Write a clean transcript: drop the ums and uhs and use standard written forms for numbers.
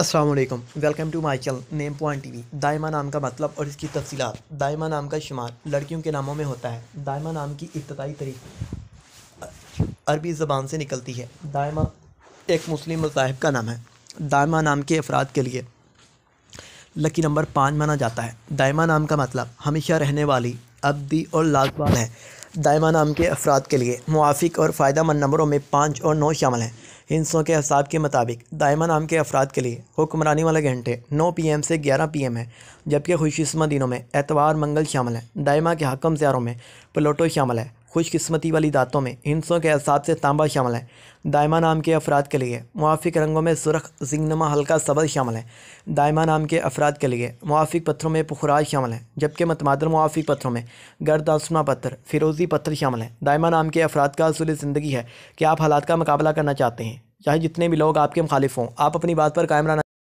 السلام علیکم، welcome to my channel name point TV وی۔ دائمہ نام کا مطلب اور اس کی تفصیلات۔ دائمہ نام کا شمار لڑکیوں کے ناموں میں ہوتا ہے۔ دائمہ نام کی ابتدائی تاریخ عربی زبان سے نکلتی ہے۔ دائمہ ایک مسلم مذاہب کا نام ہے۔ دائمہ نام کے افراد کے لیے لکی نمبر 5 مانا جاتا ہے۔ دائمہ نام کا مطلب ہمیشہ رہنے والی، ابدی اور لازوال ہے۔ دائمہ نام کے افراد کے لیے موافق اور فائدہ مند نمبروں میں 5 اور 9 شامل ہیں۔ ہندسوں کے حساب کے مطابق دائمہ نام کے افراد کے لیے حکمرانی والے گھنٹے 9 PM سے 11 PM ہیں، جبکہ خوش قسمت دنوں میں اتوار منگل شامل ہیں۔ دائمہ کے حکم سیاروں میں پلوٹو شامل ہے۔ خوش قسمتی والی داتوں میں ہندسوں کے حساب سے تانبا شامل ہے۔ دائمہ نام کے افراد کے لیے موافق رنگوں میں سرخ، زنگنما، ہلکا سبز شامل ہیں۔ دائمہ نام کے افراد کے لیے موافق پتھروں میں پخراج شامل ہیں، جبکہ متبادل موافق پتھروں میں گرد آسما پتھر، فیروزی پتھر شامل ہیں۔ دائمہ نام کے افراد کا اصول زندگی ہے کہ آپ حالات کا مقابلہ کرنا چاہتے ہیں، چاہے جتنے بھی لوگ آپ کے مخالف ہوں، آپ اپنی بات پر قائم رہنا